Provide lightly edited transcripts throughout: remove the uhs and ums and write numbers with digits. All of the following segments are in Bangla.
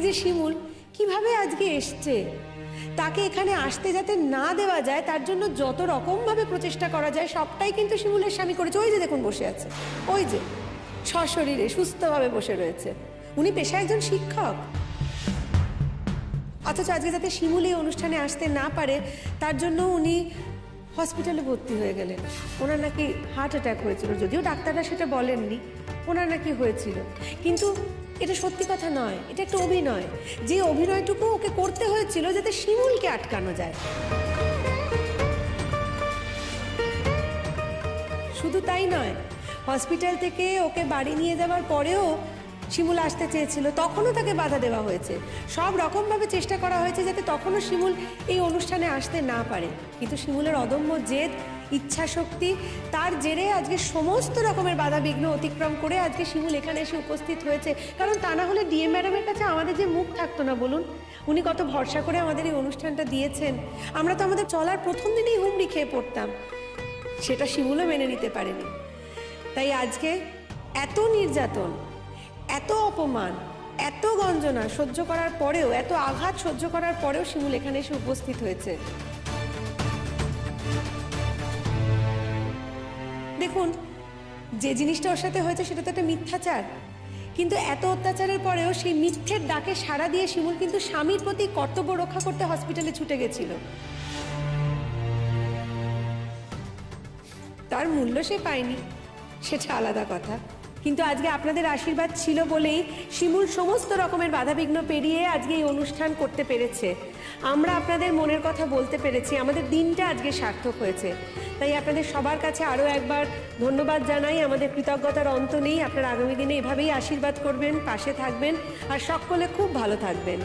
এই যে শিমুল কিভাবে আজকে এসছে, তাকে এখানে আসতে যাতে না দেওয়া যায় তার জন্য যত রকম ভাবে প্রচেষ্টা করা যায় সবটাই কিন্তু শিমুলের স্বামী করেছে। ওই যে দেখুন বসে আছে, ওই যে সশরীরে সুস্থভাবে বসে রয়েছে। উনি পেশায় একজন শিক্ষক, অথচ আজকে যাতে শিমুল এই অনুষ্ঠানে আসতে না পারে তার জন্য উনি হসপিটালে ভর্তি হয়ে গেলেন। ওনার নাকি হার্ট অ্যাটাক হয়েছিল, যদিও ডাক্তাররা সেটা বলেননি, ওনার নাকি হয়েছিল। কিন্তু এটা সত্যি কথা নয়, এটা একটা অভিনয়। যে অভিনয়টুকু ওকে করতে হয়েছিল যাতে শিমুলকে আটকানো যায়। শুধু তাই নয়, হসপিটাল থেকে ওকে বাড়ি নিয়ে যাওয়ার পরেও শিমুল আসতে চেয়েছিল, তখনও তাকে বাধা দেওয়া হয়েছে। সব রকমভাবে চেষ্টা করা হয়েছে যাতে তখনও শিমুল এই অনুষ্ঠানে আসতে না পারে। কিন্তু শিমুলের অদম্য জেদ, ইচ্ছা শক্তি, তার জেরে আজকে সমস্ত রকমের বাধা বিঘ্ন অতিক্রম করে আজকে শিমুল এখানে এসে উপস্থিত হয়েছে। কারণ তা না হলে ডিএম ম্যাডামের কাছে আমাদের যে মুখ থাকতো না বলুন। উনি কত ভরসা করে আমাদের এই অনুষ্ঠানটা দিয়েছেন। আমরা তো আমাদের চলার প্রথম দিনেই হুমড়ি খেয়ে পড়তাম, সেটা শিমুলও মেনে নিতে পারেনি। তাই আজকে এত নির্যাতন, এত অপমান, এত গঞ্জনা সহ্য করার পরেও, এত আঘাত সহ্য করার পরেও শিমুল এখানে এসে উপস্থিত হয়েছে। দেখুন, যে জিনিসটা ওর সাথে হয়েছে সেটা তো একটা মিথ্যাচার, কিন্তু এত অত্যাচারের পরেও সেই মিথ্যের ডাকে সাড়া দিয়ে শিমুল কিন্তু স্বামীর প্রতি কর্তব্য রক্ষা করতে হসপিটালে ছুটে গেছিল। তার মূল্য সে পায়নি, সেটা আলাদা কথা, কিন্তু আজকে আপনাদের আশীর্বাদ ছিল বলেই শিমুল সমস্ত রকমের বাধাবিঘ্ন পেরিয়ে আজকে এই অনুষ্ঠান করতে পেরেছে। আমরা আপনাদের মনের কথা বলতে পেরেছি, আমাদের দিনটা আজকে সার্থক হয়েছে। তাই আপনাদের সবার কাছে আরও একবার ধন্যবাদ জানাই। আমাদের কৃতজ্ঞতার অন্ত নেই। আপনারা আগামী দিনে এভাবেই আশীর্বাদ করবেন, পাশে থাকবেন, আর সকলে খুব ভালো থাকবেন।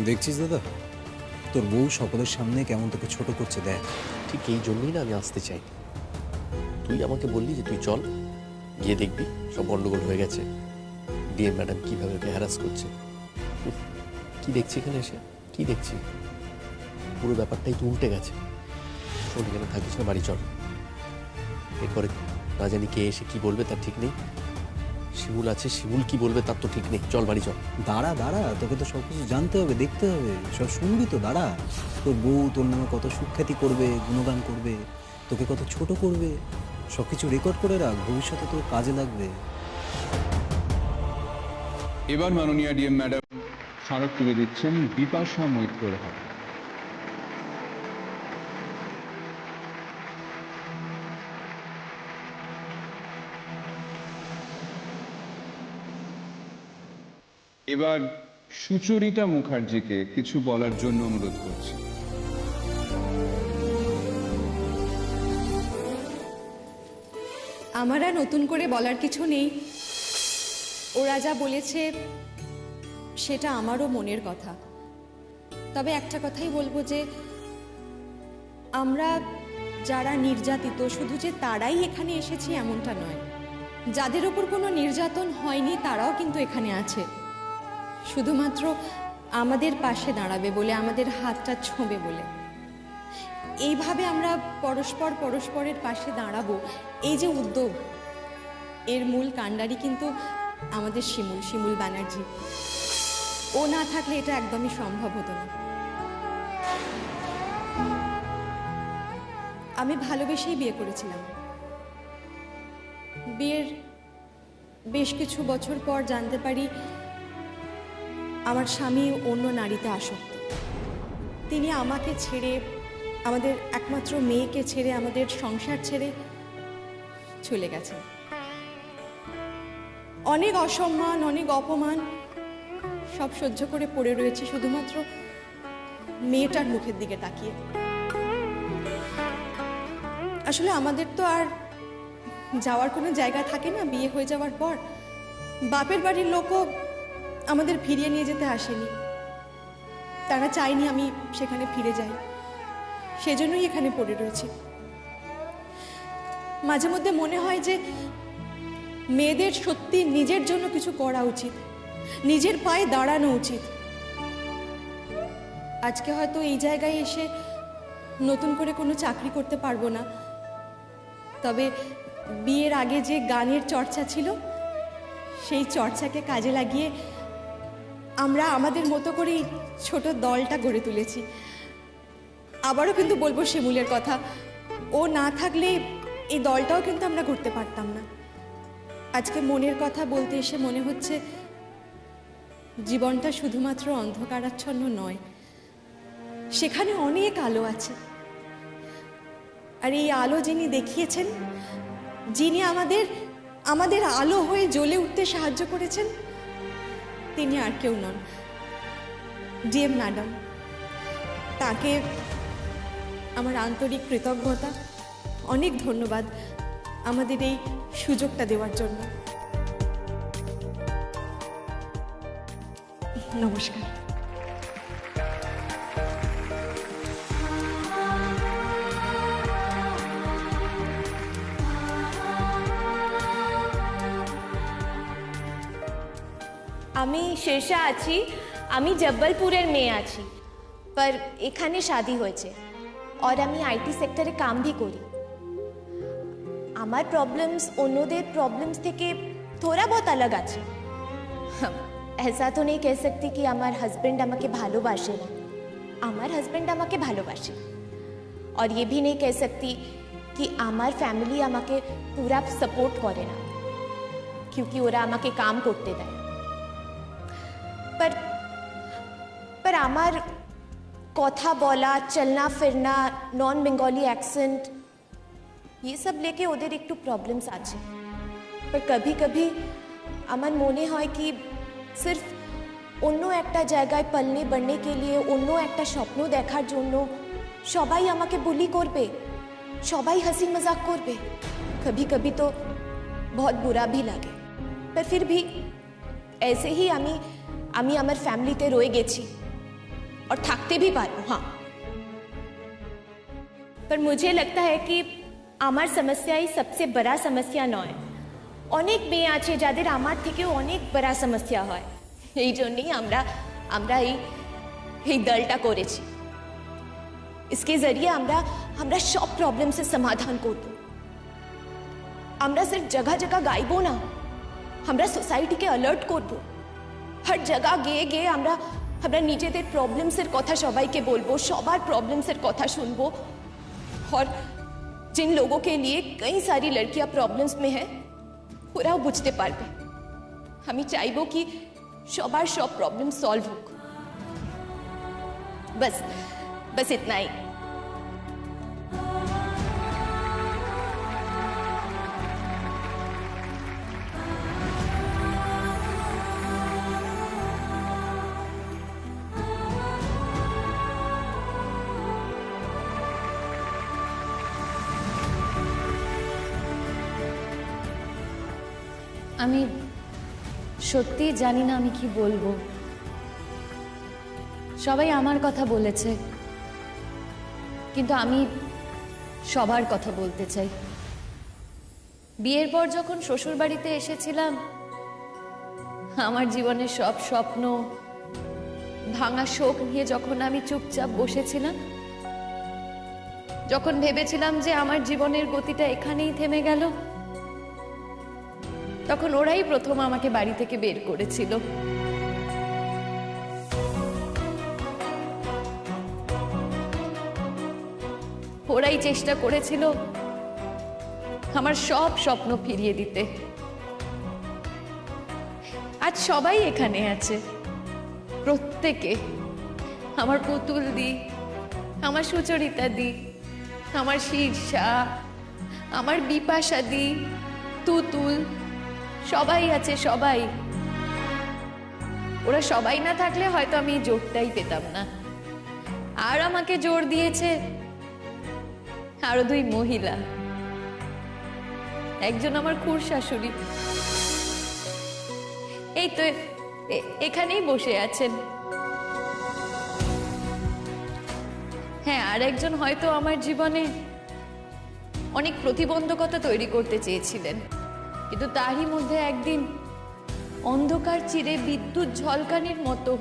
দেখছিস দাদা, তোর বউ সকলের সামনে কেমন তোকে ছোট করছে, দেখ। ঠিক এই জন্যই না আমি আসতে চাই। তুই আমাকে বললি যে তুই চল, গিয়ে দেখবি সব গন্ডগোল হয়ে গেছে, ডিএম ম্যাডাম কিভাবে ওকে হ্যারাস করছে। কি দেখছি এখানে এসে, কি দেখছি? পুরো ব্যাপারটাই তো উল্টে গেছে। শোন, কেন থাকিস না, বাড়ি চল। এরপরে না জানি কে এসে কি বলবে তার ঠিক নেই। শিমুল আছে, শিমুল কি বলবে তার তো ঠিক নেই। চল বাড়ি চল। দাঁড়া দাঁড়া, তোকে তো সব কিছু জানতে হবে, দেখতে হবে, সব শুনবি তো। দাঁড়া, তোর বউ তোর নামে কত সুখ্যাতি করবে, গুণগান করবে, তোকে কত ছোট করবে, সব কিছু রেকর্ড করে রাখ, ভবিষ্যতে তোর কাজে লাগবে। এবার মাননীয় ডিএম ম্যাডাম স্মারক তুলে দিচ্ছেন বিপাশা মৈত্রর হাতে। এবার সুচরিতা মুখার্জিকে কিছু বলার জন্য অনুরোধ করছি। আমার আর নতুন করে বলার কিছু নেই। ওরা যা বলেছে সেটা আমারও মনের কথা। তবে একটা কথাই বলবো যে আমরা যারা নির্যাতিত শুধু যে তারাই এখানে এসেছি এমনটা নয়। যাদের উপর কোনো নির্যাতন হয়নি তারাও কিন্তু এখানে আছে, শুধুমাত্র আমাদের পাশে দাঁড়াবে বলে, আমাদের হাতটা ছোঁবে বলে। এইভাবে আমরা পরস্পরের পাশে দাঁড়াবো, এই যে উদ্যোগ, এর মূল কাণ্ডারি কিন্তু আমাদের শিমুল ব্যানার্জি। ও না থাকলে এটা একদমই সম্ভব হতো না। আমি ভালোবেসেই বিয়ে করেছিলাম। বিয়ের বেশ কিছু বছর পর জানতে পারি আমার স্বামী অন্য নারীতে আসক্ত। তিনি আমাকে ছেড়ে, আমাদের একমাত্র মেয়েকে ছেড়ে, আমাদের সংসার ছেড়ে চলে গেছেন। অনেক অসম্মান, অনেক অপমান সব সহ্য করে পড়ে রয়েছি শুধুমাত্র মেয়েটার মুখের দিকে তাকিয়ে। আসলে আমাদের তো আর যাওয়ার কোনো জায়গা থাকে না বিয়ে হয়ে যাওয়ার পর। বাপের বাড়ির লোকও আমাদের ফিরিয়ে নিয়ে যেতে আসেনি, তারা চায়নি আমি সেখানে ফিরে যাই, সেজন্যই এখানে পড়ে রয়েছি। মাঝে মধ্যে মনে হয় যে মেয়েদের সত্যি নিজের জন্য কিছু করা উচিত, নিজের পায়ে দাঁড়ানো উচিত। আজকে হয়তো এই জায়গায় এসে নতুন করে কোনো চাকরি করতে পারবো না, তবে বিয়ের আগে যে গানের চর্চা ছিল সেই চর্চাকে কাজে লাগিয়ে আমরা আমাদের মতো করে এই ছোট দলটা গড়ে তুলেছি। আবারও কিন্তু বলবো শিমুলের কথা, ও না থাকলে এই দলটাও কিন্তু আমরা করতে পারতাম না। আজকে মনের কথা বলতে এসে মনে হচ্ছে জীবনটা শুধুমাত্র অন্ধকারাচ্ছন্ন নয়, সেখানে অনেক আলো আছে। আর এই আলো যিনি দেখিয়েছেন, যিনি আমাদের আলো হয়ে জ্বলে উঠতে সাহায্য করেছেন, তিনি আর কেউ নন, ডিএম ম্যাডাম। তাকে আমার আন্তরিক কৃতজ্ঞতা, অনেক ধন্যবাদ আমাদের এই সুযোগটা দেওয়ার জন্য। নমস্কার। আমি শেরশা আছি, আমি জব্বলপুরের মেয়ে আছি, पर এখানে শাদি হয়েছে और আমি আইটি সেক্টরে কাম भी করি। আমার প্রবলেমস অন্যদের প্রবলেমস থেকে थोड़ा बहुत अलग আছে। ऐसा तो नहीं कह सकती कि আমার হাজবেন্ড আমাকে ভালোবাসে না, আমার হাজবেন্ড আমাকে ভালোবাসে। और ये भी नहीं कह सकती कि আমার ফ্যামিলি আমাকে পুরা সাপোর্ট করে না, क्योंकि ওরা আমাকে কাম করতে দেয়। पर আমার কথা বলা, চলনা ফিরনা, নন বেঙ্গলি অ্যাকসেন্ট, ये सब लेके ওদের একটু প্রবলেমস আছে। पर कभी कभी আমার মনে হয় কি सिर्फ অন্য একটা জায়গায় পালনে बढ़ने के लिए, অন্য একটা স্বপ্ন দেখার জন্য সবাই আমাকে বুলি করবে, সবাই হাসি মজাক করবে। कभी कभी तो बहुत बुरा भी লাগে, पर फिर भी ऐसे ही আমি আমার ফ্যামিলিতে রয়ে গেছি और থাকতে भी পারবো। हाँ, पर मुझे लगता है कि আমার সমস্যাই सबसे बड़ा समस्या নয়। অনেক মেয়ে আছে যাদের আমার থেকেও অনেক বড় সমস্যা হয়। এই জন্যই আমরা এই দলটা করেছি। इसके जरिए আমরা সব প্রবলেমসের সমাধান করব। আমরা सिर्फ जगह जगह গাইবো না, আমরা সোসাইটিকে অ্যালার্ট করব। हर जगह গিয়ে গিয়ে আমরা নিজেদের প্রবলেমসের কথা সবাইকে বলবো, সবার প্রবলেমসের কথা শুনবো। और जिन लोगों के लिए कई सारी लड़कियां प्रॉब्लम्स में हैं, ওরাও বুঝতে পারবে। আমি চাইবো কি সবার সব প্রবলেম সলভ হোক। बस इतना ही। আমি সত্যি জানি না আমি কি বলবো। সবাই আমার কথা বলেছে, কিন্তু আমি সবার কথা বলতে চাই। বিয়ের পর যখন শ্বশুর বাড়িতে এসেছিলাম, আমার জীবনের সব স্বপ্ন ভাঙা শোক নিয়ে যখন আমি চুপচাপ বসেছিলাম, যখন ভেবেছিলাম যে আমার জীবনের গতিটা এখানেই থেমে গেল, তখন ওরাই প্রথম আমাকে বাড়ি থেকে বের করেছিল। ওরাই চেষ্টা করেছিল আমার সব স্বপ্ন ফিরিয়ে দিতে। আজ সবাই এখানে আছে, প্রত্যেকে, আমার পুতুল দি, আমার সুচরিতা দি, আমার শীর্ষা, আমার বিপাশা দি, তুতুল, সবাই আছে, সবাই। ওরা সবাই না থাকলে হয়তো আমি জোরটাই পেতাম না। আর আমাকে জোর দিয়েছে আরো দুই মহিলা, একজন আমার খুড় শাশুড়ি, এই তো এখানেই বসে আছেন। হ্যাঁ, আর একজন হয়তো আমার জীবনে অনেক প্রতিবন্ধকতা তৈরি করতে চেয়েছিলেন, কিন্তু তারই মধ্যে একদিন অন্ধকার চিরে বিদ্যুৎ ঝলকানির মতো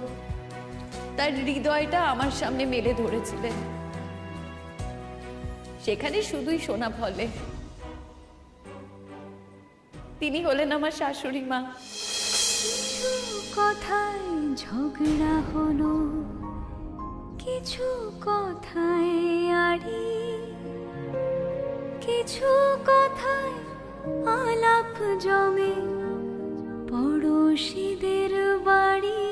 তার হৃদয়টা আমার সামনে মেলে ধরেছিলেন। সেখানে শুধুই সোনা ফলে, তিনি হলেন আমার শাশুড়ি মা। কথায় ঝগড়া হলো, কিছু কথায় আড়ি, কিছু কথায় আলাপ জমে পড়োশীদের বাড়ি।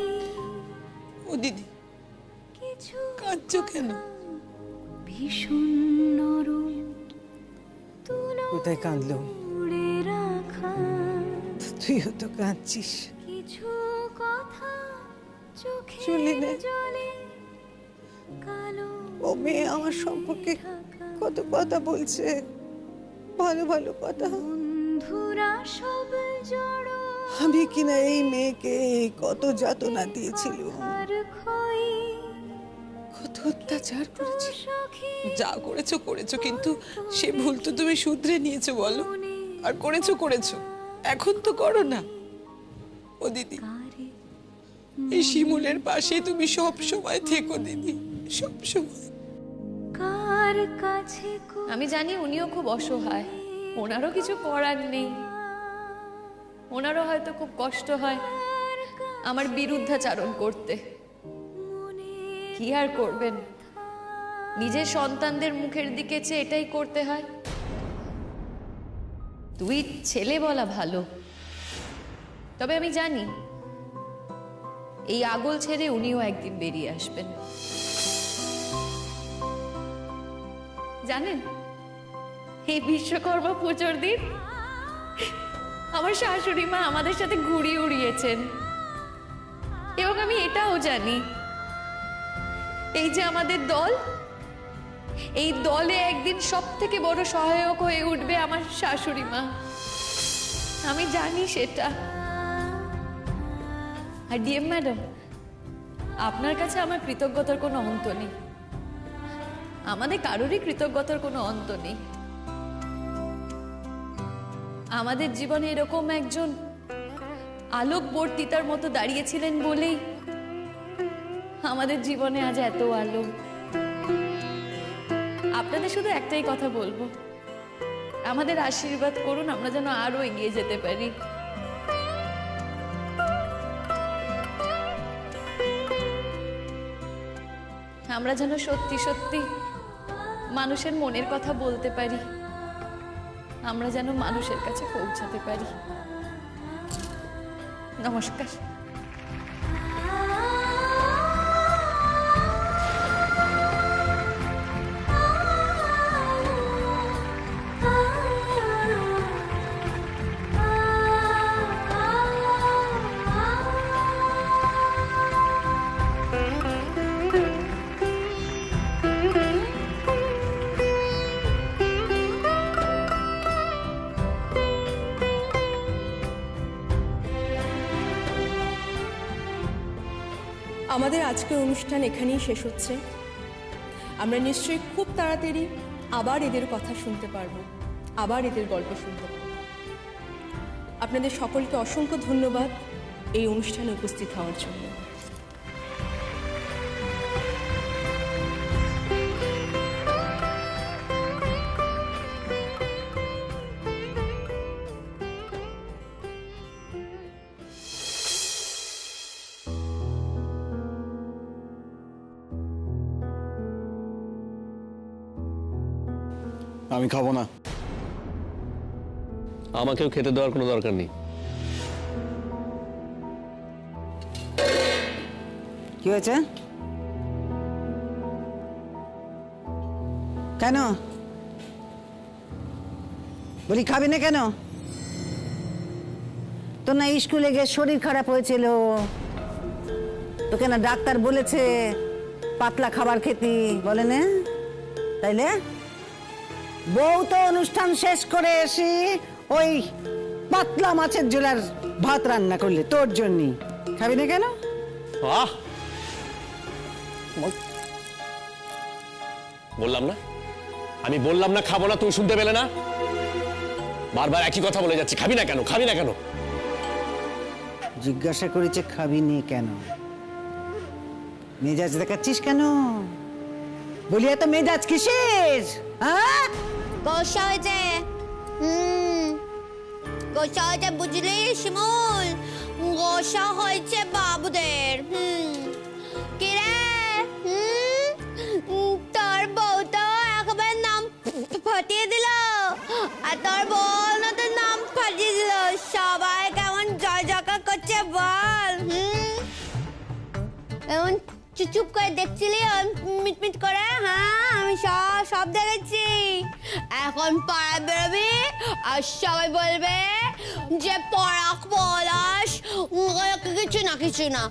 ও দিদি, কিছু কাঁদছো কেন? ভীষণ নরম কোথায় কাঁদলো? তুলে রাখা তুইও তো কাঁদছিস। কিছু কথা চোখে শুনলি না? জলে কালো ও মেয়ে আমার সম্পর্কে কত কথা বলছে, ভালো ভালো কথা। বন্ধুরা সব জড়ো আমি কিনা এই মেয়েকে কত যাতনা দিয়েছিল, আর খই কত অত্যাচার করেছি। সখী যা করেছো করেছো, কিন্তু সে ভুল তো তুমি শুধরে নিয়েছো বলো, আর করেছো করেছো, এখন তো করো না। ও দিদি, কারে এই শিমুলের পাশে তুমি সব সময় থেকো দিদি, সব সময়। কার কাছে আমি জানি উনিও খুব অসহায়, ওনারও কিছু করার নেই। ওনারও হয়তো খুব কষ্ট হয় আমার বিরুদ্ধাচারণ করতে। কি আর করবেন, নিজের সন্তানদের মুখের দিকে চেয়ে এটাই করতে হয়। তুই ছেলে বলা ভালো, তবে আমি জানি এই আগল ছেড়ে উনিও একদিন বেরিয়ে আসবেন। জানেন, এই বিশ্বকর্মা পুজোর দিন আমার শাশুড়ি মা আমাদের সাথে ঘুড়ি উড়িয়েছেন, এবং আমি এটাও জানি এই যে আমাদের দল, এই দলে একদিন সব থেকে বড় সহায়ক হয়ে উঠবে আমার শাশুড়ি মা। আমি জানি সেটা। আর ডিএম ম্যাডাম, আপনার কাছে আমার কৃতজ্ঞতার কোনো অন্ত নেই, আমাদের কারোরই কৃতজ্ঞতার কোনো অন্ত নেই। আমাদের জীবনে এরকম একজন আলোকবর্তিতার মতো দাঁড়িয়েছিলেন বলেই আমাদের জীবনে আজ এত আলো। আপনাদের শুধু একটাই কথা বলবো, আমাদের আশীর্বাদ করুন, আমরা যেন আরো এগিয়ে যেতে পারি। আমরা যেন সত্যি সত্যি মানুষের মনের কথা বলতে পারি, আমরা যেন মানুষের কাছে পৌঁছাতে পারি। নমস্কার। আমাদের আজকের অনুষ্ঠান এখানেই শেষ হচ্ছে। আমরা নিশ্চয়ই খুব তাড়াতাড়ি আবার এদের কথা শুনতে পারবো, আবার এদের গল্প শুনতে পারবো। আপনাদের সকলকে অসংখ্য ধন্যবাদ এই অনুষ্ঠানে উপস্থিত হওয়ার জন্য। আমি খাবো না। আমাকেও খেতে দেওয়ার কোনো দরকার নেই। কি হয়েছে? কেন বলি খাবি না কেন? তোর না স্কুলে গিয়ে শরীর খারাপ হয়েছিল, তোকে না ডাক্তার বলেছে পাতলা খাবার খেতি, বলে না? তাইলে বউ তো অনুষ্ঠান শেষ করে এসে ওই পাতলা মাছের ঝোলার ভাত রান্না করলে তোর জন্য, খাবি না কেন? বললাম না, আমি বললাম না খাবো না, তুমি শুনতে পেলে না? বারবার একই কথা বলে যাচ্ছি, খাবি না কেন, খাবি না কেন? জিজ্ঞাসা করেছে খাবি নি কেন, মেজাজ দেখাচ্ছিস কেন? বলি এত মেজাজ কিসের? হ্যাঁ, কষা হয়েছে, গোসা হয়েছে বুঝলি শিমুল, গোসা হয়েছে বাবুদের। কিরে তোর বউ তো একবার নাম ফাটিয়ে দিল, আর তোর বউ নতুন নাম ফাটিয়ে দিল। সবাই কেমন জয় জয়কার করছে বল। এমন চুপ করে দেখছিলি মিটমিট করে? হ্যাঁ আমি সব দেখেছি। এখন পাড়া বেরোবি আর সবাই বলবে যে পরাগ পলাশ কিছু না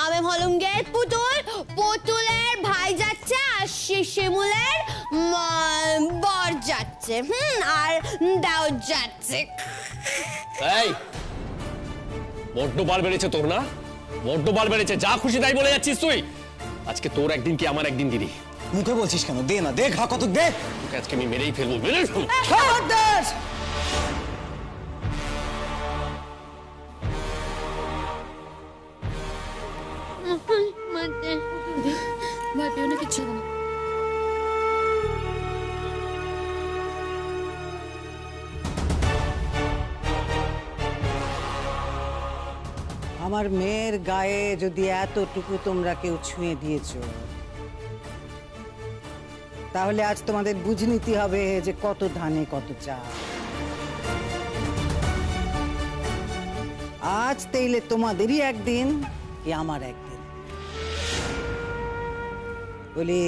আমি হলুম গে পুতুল, পুতুলের ভাই যাচ্ছে আর শিমুলের বর যাচ্ছে, আর দাও যাচ্ছে। এই বড্ড বার বেড়েছে তোর না, বড্ড বার বেড়েছে। যা খুশি তাই বলে যাচ্ছিস তুই। আজকে তোর একদিন কি আমার একদিন দিদি। মুখে বলছিস কেন? দে না, দেখ কত দে। তোকে আজকে আমি মেরেই ফেলবো, মেরে ফেলবো। ভয় পেও না, কিচ্ছু হবে না। আমার মেয়ের গায়ে যদি এতটুকু তোমরা কেউ ছুঁয়ে দিয়েছো, তাহলে আজ তোমাদের বুঝে নিতে হবে যে কত ধানে কত চাল। আজ তাইলে তোমাদেরই একদিন, কি আমার একদিন। বলি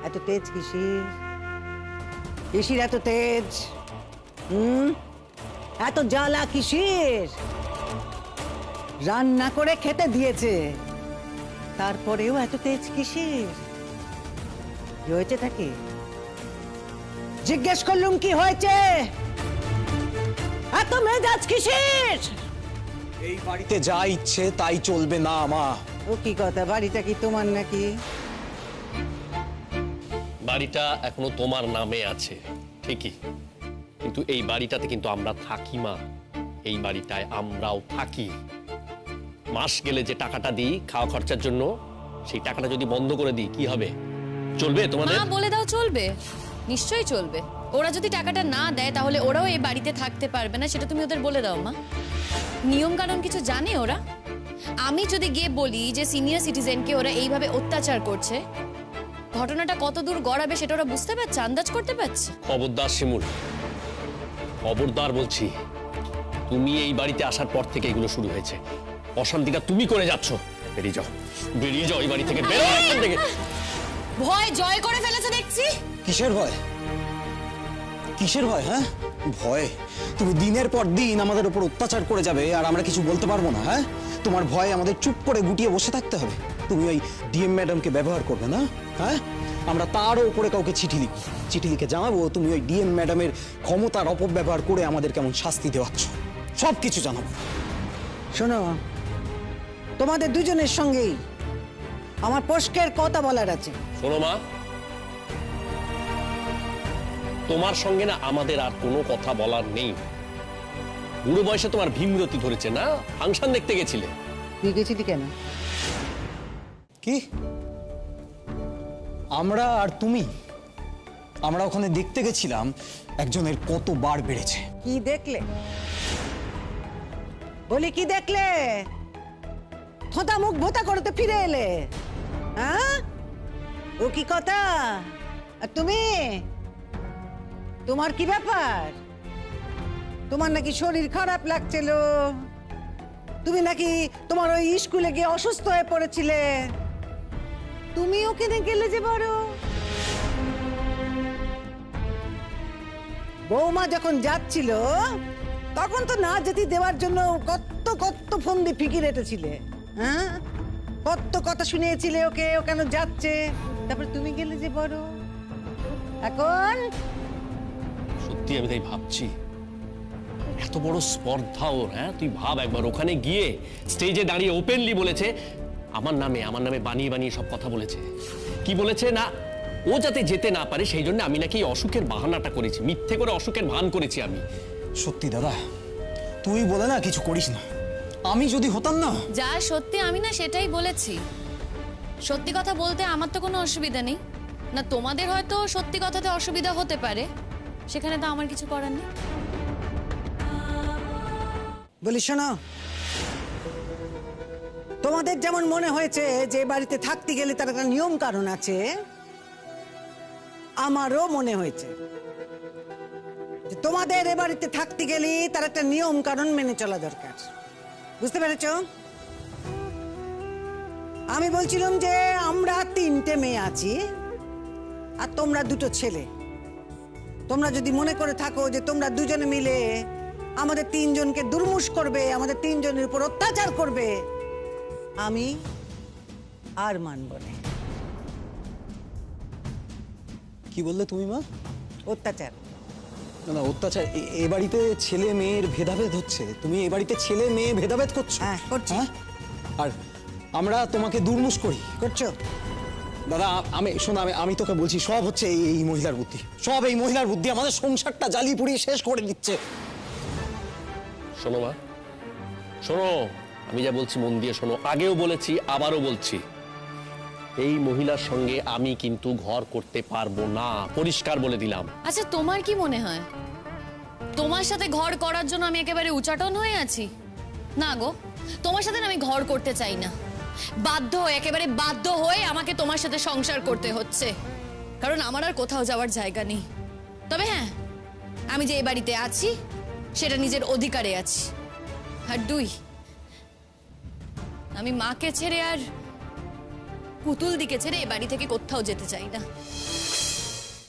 এত তেজ কিসির? কিসির এত তেজ? এত জ্বালা কিসির? রান্না করে খেতে দিয়েছে, তারপরেও এত তেজ কিসের? কি হয়েছে তাকে? জিজ্ঞেস করলুম কি হয়েছে? এত মেজাজ কিসের? এই বাড়িতে যা ইচ্ছে তাই চলবে না মা। ও কি কথা, বাড়িটা কি তোমার নাকি? বাড়িটা এখনো তোমার নামে আছে ঠিকই, কিন্তু এই বাড়িটাতে কিন্তু আমরা থাকি মা। এই বাড়িটায় আমরাও থাকি। মাস গেলে যে টাকাটা দিই খাওয়া খরচার জন্য, সেই টাকাটা যদি বন্ধ করে দিই কি হবে? চলবে তোমাদের? মা বলে দাও চলবে, নিশ্চয়ই চলবে। ওরা যদি টাকাটা না দেয় তাহলে ওরাও এই বাড়িতে থাকতে পারবে না, সেটা তুমি ওদের বলে দাও মা। নিয়ম কানুন কিছু জানে ওরা? আমি যদি গিয়ে বলি যে সিনিয়র সিটিজেনকে ওরা এইভাবে অত্যাচার করছে, ঘটনাটা কত দূর গড়াবে সেটা ওরা বুঝতে পারছে, আন্দাজ করতে পারছে? খবরদার শিমুল, খবরদার বলছি। তুমি এই বাড়িতে আসার পর থেকে এগুলো শুরু হয়েছে। অশান্তিটা তুমি করে যাচ্ছ। বেরিয়ে যাও, বেরিয়ে যাও এই বাড়ি থেকে, বেরো এখান থেকে। ভয় জয় করে ফেলেছে দেখছি। কিসের ভয়? কিসের ভয়? হ্যাঁ ভয়? তুমি দিনের পর দিন আমাদের উপর অত্যাচার করে যাবে আর আমরা কিছু বলতে পারবো না? হ্যাঁ তোমার ভয় আমাদের চুপ করে গুটিয়ে বসে থাকতে হবে? তুমি ওই ডিএম ম্যাডামকে ব্যবহার করবে না? হ্যাঁ আমরা তারও উপরে কাউকে চিঠি লিখব, চিঠি লিখে জানাবো তুমি ওই ডিএম ম্যাডামের ক্ষমতার অপব্যবহার করে আমাদের কেমন শাস্তি দেওয়াচ্ছ, সব কিছু জানাবো। শোনো, তোমাদের দুজনের সঙ্গেই আমার পোস্টের কথা বলার আছে। শোনো মা, তোমার সঙ্গে না আমাদের আর কোনো কথা বলার নেই। বুড়ো বয়সে তোমার ভীমরতি ধরেছে না? ফাংশন দেখতে গেছিলে। তুই গেছিলি কেন? কি আমরা আর তুমি? আমরা ওখানে দেখতে গেছিলাম একজনের কত বার বেড়েছে। কি দেখলে? বলি কি দেখলে? থোঁতা মুখ ভোতা করতে ফিরে এলে? হ্যাঁ ও কি কথা? আর তুমি, তোমার কি ব্যাপার? তোমার নাকি শরীর খারাপ লাগছিল, তুমি নাকি তোমার ওই স্কুলে গিয়ে অসুস্থ হয়ে পড়েছিলে, তুমি ওখানে গেলে যে বড়। বৌমা যখন যাচ্ছিল তখন তো না যেতে দেওয়ার জন্য কত কত ফোন দিয়ে ফিকি রেটেছিলে, হ্যাঁ কত কথা শুনিয়েছিলে ওকে, ও কেন যাচ্ছে, তারপর তুমি গেলে যে বড়। এখন সত্যি আমি তাই ভাবছি, এত বড় স্পর্ধা ওর। হ্যাঁ তুই ভাব একবার, ওখানে গিয়ে স্টেজে দাঁড়িয়ে ওপেনলি বলেছে আমার নামে বানিয়ে বানিয়ে সব কথা বলেছে। কি বলেছে না, ও যাতে যেতে না পারে সেই জন্য আমি নাকি অসুখের বাহানাটা করেছি, মিথ্যে করে অসুখের ভান করেছি আমি। সত্যি দাদা, তুই বলে না কিছু করিস না। আমি যদি হতাম না। যা সত্যি আমি না সেটাই বলেছি। সত্যি কথা বলতে আমার তো কোনো অসুবিধা নেই না, তোমাদের হয়তো সত্যি কথাতে অসুবিধা হতে পারে, সেখানে তো আমার কিছু করার নেই। বলি শোনো, তোমাদের যেমন মনে হয়েছে যে বাড়িতে থাকতে গেলে তার একটা নিয়ম কারণ আছে, আমারও মনে হয়েছে যে তোমাদের এ বাড়িতে থাকতে গেলে তার একটা নিয়ম কারণ মেনে চলা দরকার। বুঝতে পেরেছ? আমি বলছিলাম যে আমরা 3টে মেয়ে আছি আর তোমরা 2টো ছেলে। তোমরা যদি মনে করে থাকো যে তোমরা দুজনে মিলে আমাদের 3জনকে দুর্মুষ করবে, আমাদের 3জনের উপর অত্যাচার করবে, আমি আর মানব না। কি বললে তুমি মা? অত্যাচার। না না, অত্যাচার এ বাড়িতে ছেলে মেয়ের ভেদাভেদ হচ্ছে। তুমি এ বাড়িতে ছেলে মেয়ে ভেদাভেদ করছো? হ্যাঁ, করছি। আর আমরা তোমাকে দুর্মুষ করি? করছো। দাদা আমি শোনো, আমি তোকে বলছি, সব হচ্ছে এই মহিলার বুদ্ধি, সব এই মহিলার বুদ্ধি আমাদের সংসারটা জ্বালিয়ে পুড়িয়ে শেষ করে দিচ্ছে। শোনো মা, শোনো, আমি যা বলছি মন দিয়ে শোনো। আগেও বলেছি, আবারও বলছি, এই মহিলার সঙ্গে আমি কিন্তু ঘর করতে পারবো না, পরিষ্কার বলে দিলাম। আচ্ছা তোমার কি মনে হয় তোমার সাথে ঘর করার জন্য আমি একেবারে উচাটন হয়ে আছি? না গো, তোমার সাথে আমি ঘর করতে চাই না। একেবারে বাধ্য হয়ে আমাকে তোমার সাথে সংসার করতে হচ্ছে, কারণ আমার আর কোথাও যাওয়ার জায়গা নেই। তবে হ্যাঁ, আমি যে এই বাড়িতে আছি সেটা নিজের অধিকারে আছি। আর 2, আমি মাকে ছেড়ে আর পুতুল দিকে ছেড়ে এ বাড়ি থেকে কোথাও যেতে চাই না।